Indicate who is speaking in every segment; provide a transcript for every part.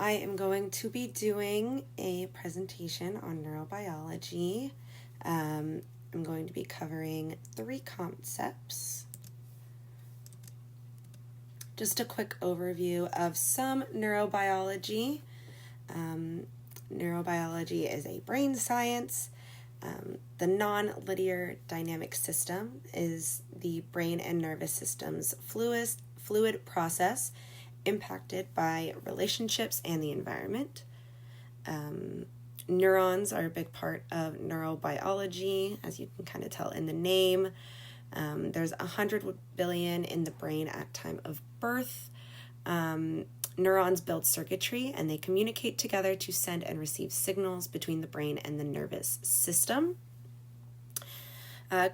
Speaker 1: I am going to be doing a presentation on neurobiology. I'm going to be covering 3 concepts. Just a quick overview of some neurobiology. Neurobiology is a brain science. The non-linear dynamic system is the brain and nervous system's fluid process impacted by relationships and the environment. Neurons are a big part of neurobiology, as you can kind of tell in the name. There's 100 billion in the brain at time of birth. Neurons build circuitry and they communicate together to send and receive signals between the brain and the nervous system.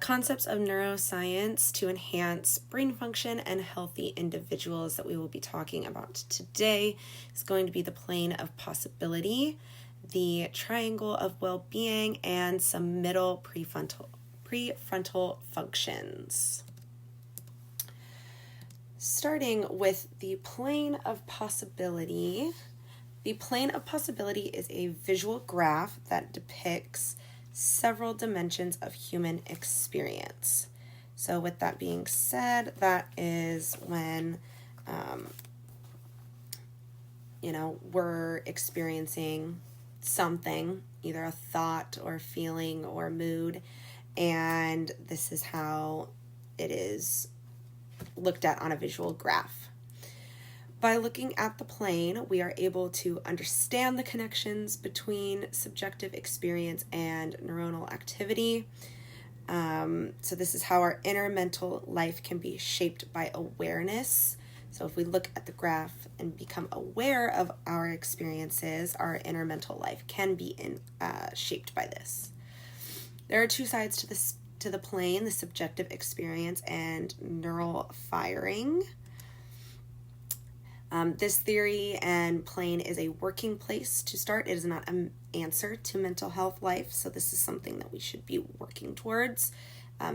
Speaker 1: Concepts of neuroscience to enhance brain function and healthy individuals that we will be talking about today is going to be the plane of possibility, the triangle of well-being, and some middle prefrontal functions. Starting with the plane of possibility. The plane of possibility is a visual graph that depicts several dimensions of human experience. So with that being said, that is when, we're experiencing something, either a thought or feeling or mood, and this is how it is looked at on a visual graph. By looking at the plane, we are able to understand the connections between subjective experience and neuronal activity. So this is how our inner mental life can be shaped by awareness. So if we look at the graph and become aware of our experiences, our inner mental life can be shaped by this. There are 2 sides to the plane, the subjective experience and neural firing. This theory and plane is a working place to start. It is not an answer to mental health life, so this is something that we should be working towards,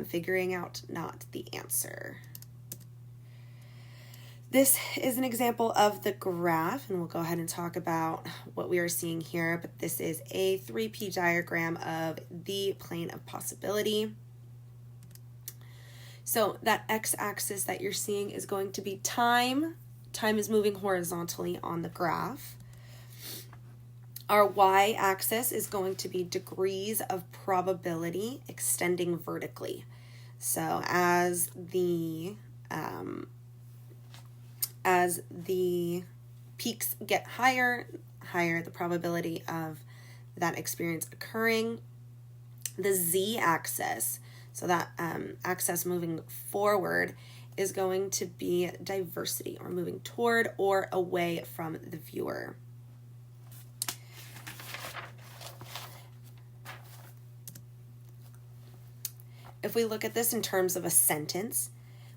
Speaker 1: figuring out, not the answer. This is an example of the graph, and we'll go ahead and talk about what we are seeing here, but this is a 3P diagram of the plane of possibility. So that x-axis that you're seeing is going to be time. Time is moving horizontally on the graph. Our y-axis is going to be degrees of probability extending vertically. So as the peaks get higher the probability of that experience occurring. The z-axis, so that axis moving forward, is going to be diversity, or moving toward or away from the viewer. If we look at this in terms of a sentence,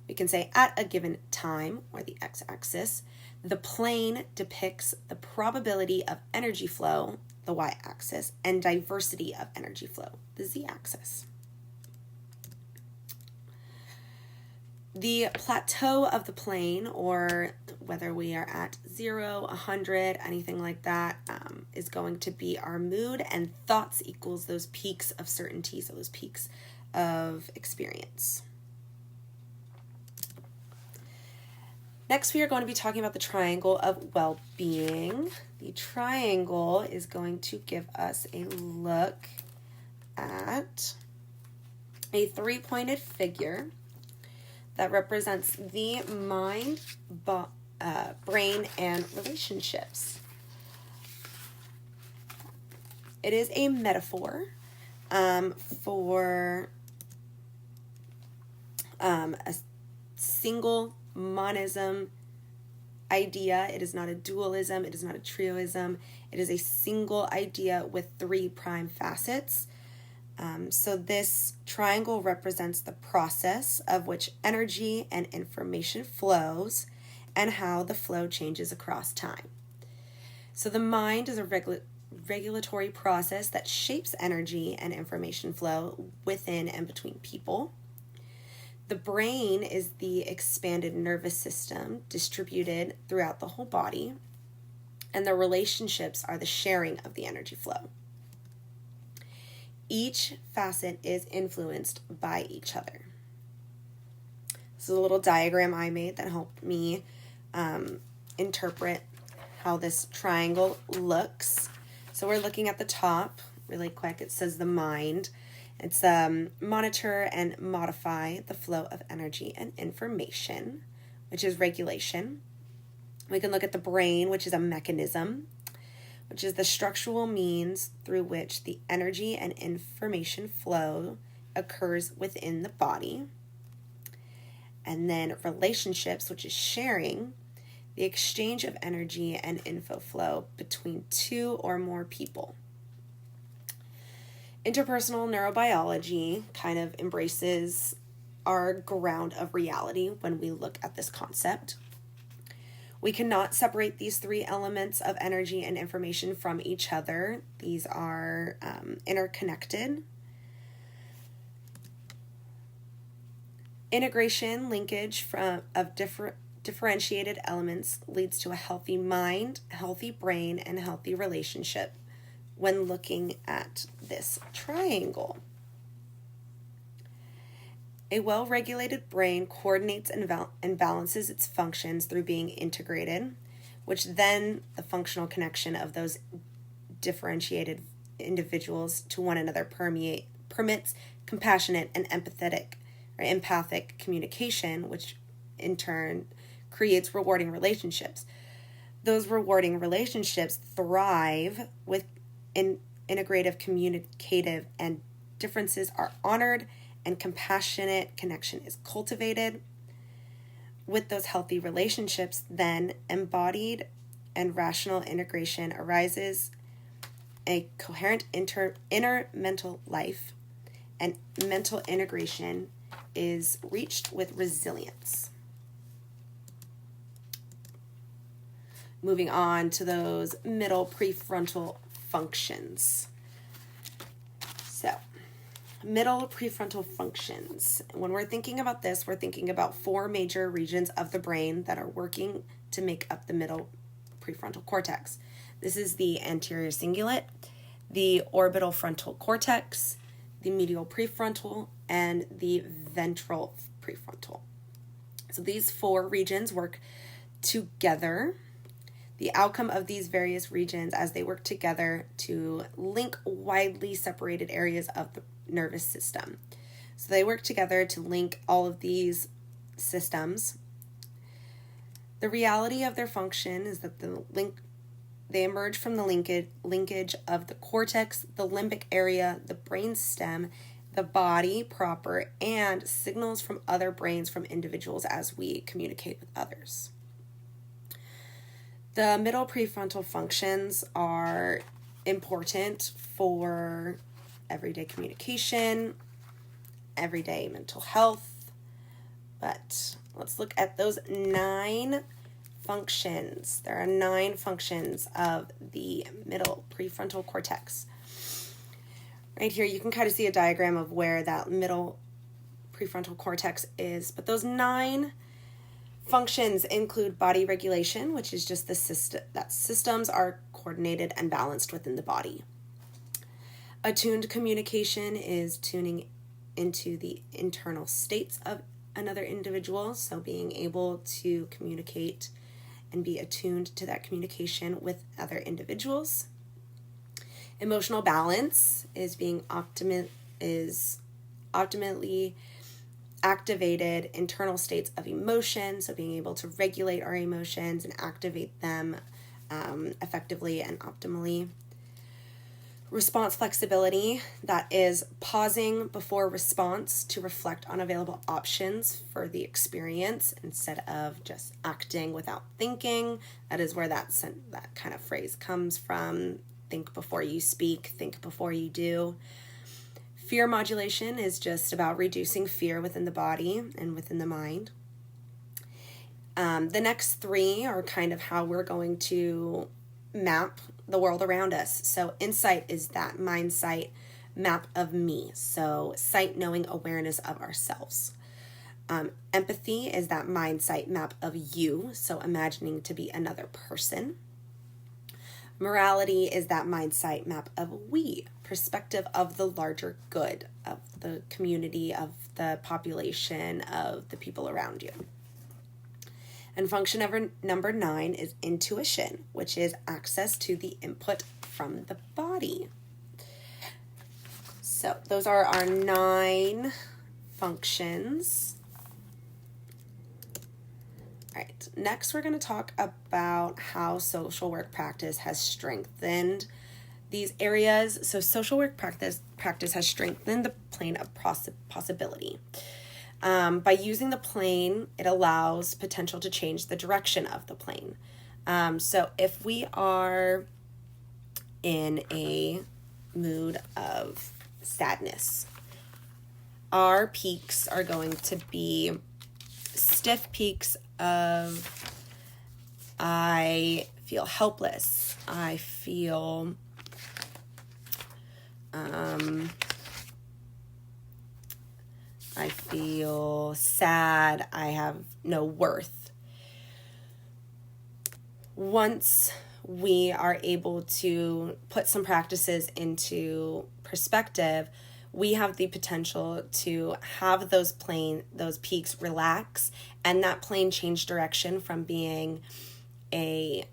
Speaker 1: we can say at a given time, or the x-axis, the plane depicts the probability of energy flow, the y-axis, and diversity of energy flow, the z-axis. The plateau of the plane, or whether we are at 0, 100, anything like that, is going to be our mood, and thoughts equals those peaks of certainty, so those peaks of experience. Next, we are going to be talking about the triangle of well-being. The triangle is going to give us a look at a 3-pointed figure that represents the mind, brain, and relationships. It is a metaphor for a single monism idea. It is not a dualism. It is not a trioism. It is a single idea with 3 prime facets. So this triangle represents the process of which energy and information flows and how the flow changes across time. So the mind is a regulatory process that shapes energy and information flow within and between people. The brain is the expanded nervous system distributed throughout the whole body. and the relationships are the sharing of the energy flow. Each facet is influenced by each other. This is a little diagram I made that helped me interpret how this triangle looks. So we're looking at the top really quick. It says the mind. It's monitor and modify the flow of energy and information, which is regulation. We can look at the brain, which is a mechanism, which is the structural means through which the energy and information flow occurs within the body. And then relationships, which is sharing, the exchange of energy and info flow between two or more people. Interpersonal neurobiology kind of embraces our ground of reality when we look at this concept. We cannot separate these three elements of energy and information from each other. These are interconnected. Integration, linkage of differentiated elements leads to a healthy mind, healthy brain, and healthy relationship when looking at this triangle. A well-regulated brain coordinates and balances its functions through being integrated, which then the functional connection of those differentiated individuals to one another permits compassionate and empathic communication, which in turn creates rewarding relationships. Those rewarding relationships thrive with integrative, communicative, and differences are honored, and compassionate connection is cultivated. With those healthy relationships, then embodied and rational integration arises, a coherent inner mental life, and mental integration is reached with resilience. Moving on to those middle prefrontal functions. So, middle prefrontal functions. When we're thinking about this, we're thinking about four major regions of the brain that are working to make up the middle prefrontal cortex. This is the anterior cingulate, the orbital frontal cortex, the medial prefrontal, and the ventral prefrontal. So these four regions work together. The outcome of these various regions as they work together to link widely separated areas of the nervous system. So they work together to link all of these systems. The reality of their function is that they emerge from the linkage of the cortex, the limbic area, the brain stem, the body proper, and signals from other brains from individuals as we communicate with others. The middle prefrontal functions are important for everyday communication, everyday mental health, but let's look at those 9 functions. There are 9 functions of the middle prefrontal cortex. Right here, you can kind of see a diagram of where that middle prefrontal cortex is, but those 9 functions include body regulation, which is just the system that systems are coordinated and balanced within the body. Attuned communication is tuning into the internal states of another individual, so being able to communicate and be attuned to that communication with other individuals. Emotional balance is optimally activated internal states of emotion, so being able to regulate our emotions and activate them effectively and optimally. Response flexibility, that is pausing before response to reflect on available options for the experience instead of just acting without thinking. That is where that kind of phrase comes from. Think before you speak, think before you do. Fear modulation is just about reducing fear within the body and within the mind. The next 3 are kind of how we're going to map the world around us. So insight is that mind sight map of me. So sight, knowing, awareness of ourselves. Empathy is that mind sight map of you. So imagining to be another person. Morality is that mind-sight map of we, perspective of the larger good of the community, of the population, of the people around you. And function number 9 is intuition, which is access to the input from the body. So those are our 9 functions. All right, next we're going to talk about how social work practice has strengthened these areas. So social work practice has strengthened the plane of possibility. By using the plane, it allows potential to change the direction of the plane. So if we are in a mood of sadness, our peaks are going to be stiff peaks of I feel helpless, I feel sad, I have no worth. Once we are able to put some practices into perspective, we have the potential to have those peaks relax, and that plane change direction from being a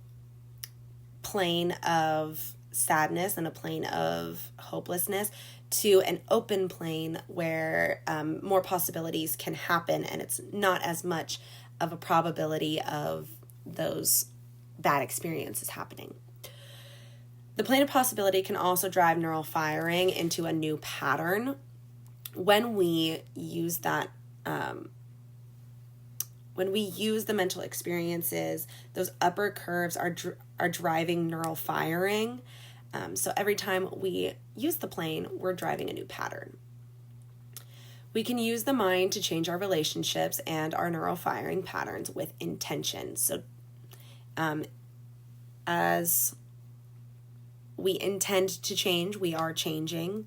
Speaker 1: plane of sadness and a plane of hopelessness to an open plane where more possibilities can happen, and it's not as much of a probability of those bad experiences happening. The plane of possibility can also drive neural firing into a new pattern. When we use that, when we use the mental experiences, those upper curves are driving neural firing. So every time we use the plane, we're driving a new pattern. We can use the mind to change our relationships and our neural firing patterns with intention. So as we intend to change, we are changing.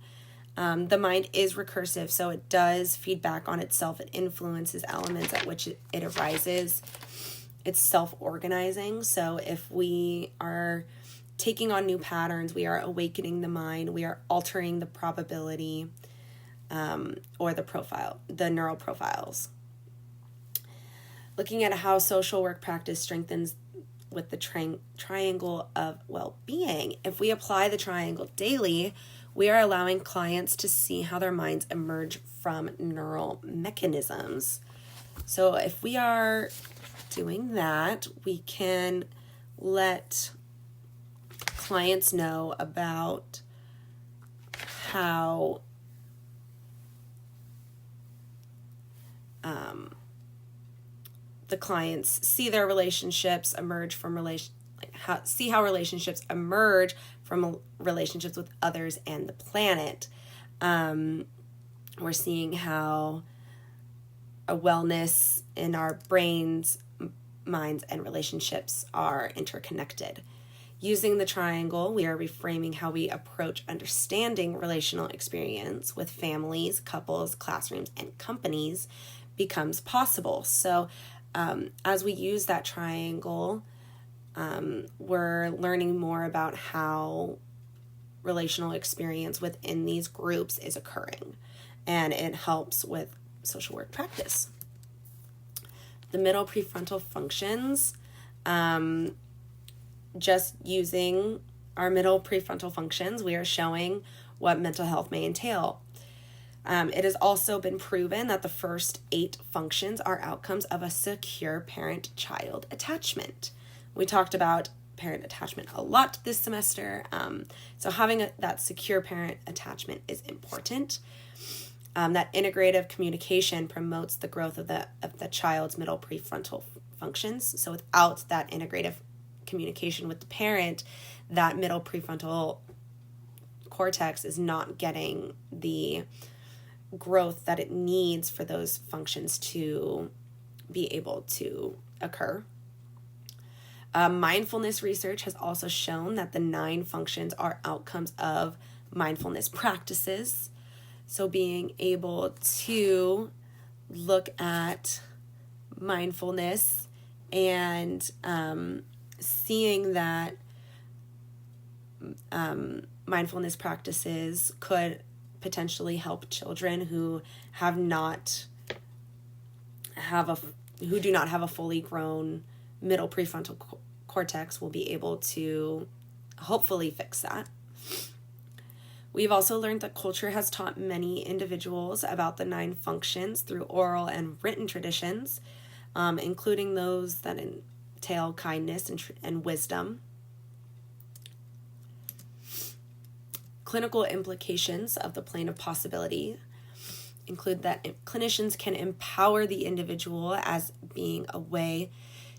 Speaker 1: The mind is recursive, so it does feedback on itself. It influences elements at which it arises. It's self-organizing. So if we are taking on new patterns, we are awakening the mind, we are altering the probability or the neural profiles. Looking at how social work practice strengthens with the triangle of well-being. If we apply the triangle daily, we are allowing clients to see how their minds emerge from neural mechanisms. So if we are doing that, we can let clients know about how the clients see their relationships emerge from see how relationships emerge from relationships with others and the planet. We're seeing how a wellness in our brains, minds, and relationships are interconnected. Using the triangle, we are reframing how we approach understanding relational experience with families, couples, classrooms, and companies becomes possible. So as we use that triangle, we're learning more about how relational experience within these groups is occurring, and it helps with social work practice. The middle prefrontal functions, just using our middle prefrontal functions, we are showing what mental health may entail. It has also been proven that the first 8 functions are outcomes of a secure parent-child attachment. We talked about parent attachment a lot this semester, so having that secure parent attachment is important. That integrative communication promotes the growth of the child's middle prefrontal functions. So without that integrative communication with the parent, that middle prefrontal cortex is not getting the growth that it needs for those functions to be able to occur. Mindfulness research has also shown that the 9 functions are outcomes of mindfulness practices. So being able to look at mindfulness and seeing that mindfulness practices could potentially help children who do not have a fully grown middle prefrontal cortex will be able to hopefully fix that. We've also learned that culture has taught many individuals about the 9 functions through oral and written traditions, including those that entail kindness and wisdom. Clinical implications of the plane of possibility include that clinicians can empower the individual as being a way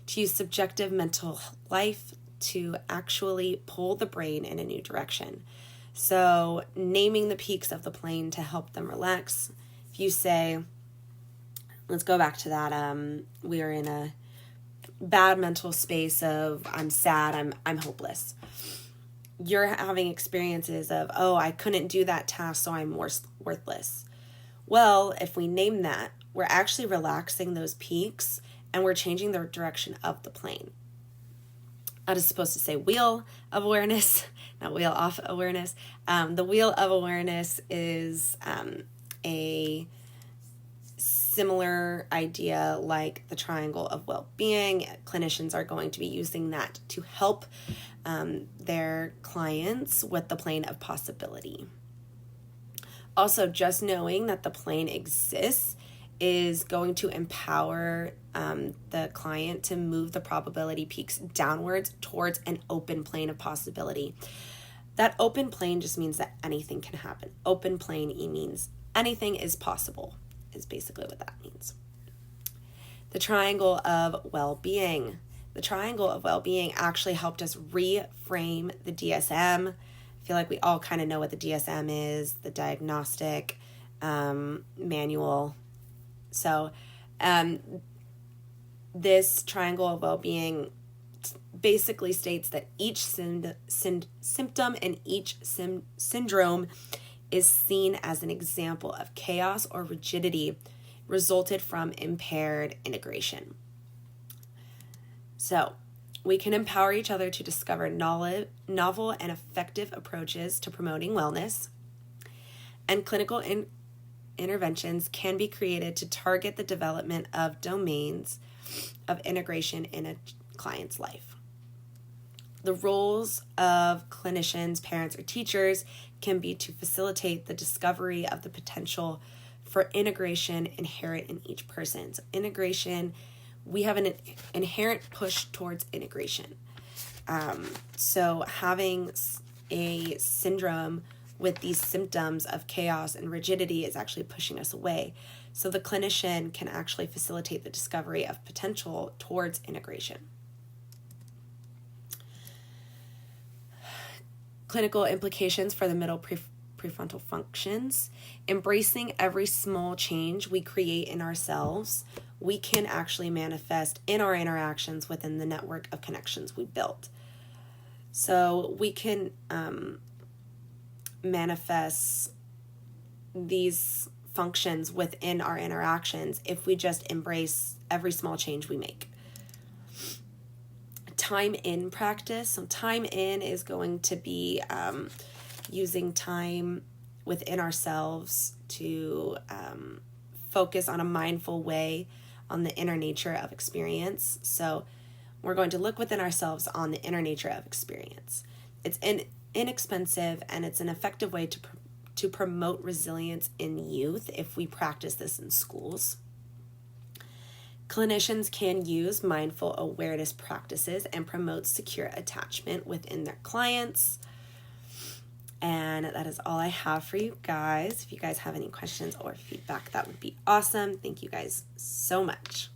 Speaker 1: to use subjective mental life to actually pull the brain in a new direction. So naming the peaks of the plane to help them relax. If you say, let's go back to that, we are in a bad mental space of I'm sad, I'm hopeless. You're having experiences of, oh, I couldn't do that task, so I'm worthless. Well, if we name that, we're actually relaxing those peaks and we're changing the direction of the plane. I was supposed to say wheel of awareness, not wheel off awareness. The wheel of awareness is a similar idea like the triangle of well-being. Clinicians are going to be using that to help their clients with the plane of possibility. Also, just knowing that the plane exists is going to empower the client to move the probability peaks downwards towards an open plane of possibility. That open plane just means that anything can happen. Open plane means anything is possible, is basically what that means. The triangle of well-being. The triangle of well-being actually helped us reframe the DSM. I feel like we all kind of know what the DSM is, the diagnostic manual. So this triangle of well-being basically states that each symptom and each syndrome is seen as an example of chaos or rigidity resulted from impaired integration. So we can empower each other to discover novel and effective approaches to promoting wellness, and clinical interventions can be created to target the development of domains of integration in a client's life. The roles of clinicians, parents, or teachers can be to facilitate the discovery of the potential for integration inherent in each person. So integration, we have an inherent push towards integration. So having a syndrome with these symptoms of chaos and rigidity is actually pushing us away. So the clinician can actually facilitate the discovery of potential towards integration. Clinical implications for the middle prefrontal functions. Embracing every small change we create in ourselves, we can actually manifest in our interactions within the network of connections we built. So we can manifest these functions within our interactions if we just embrace every small change we make. Time in practice. So time in is going to be using time within ourselves to focus on a mindful way on the inner nature of experience. So we're going to look within ourselves on the inner nature of experience. It's inexpensive and it's an effective way to promote resilience in youth if we practice this in schools. Clinicians can use mindful awareness practices and promote secure attachment within their clients. And that is all I have for you guys. If you guys have any questions or feedback, that would be awesome. Thank you guys so much.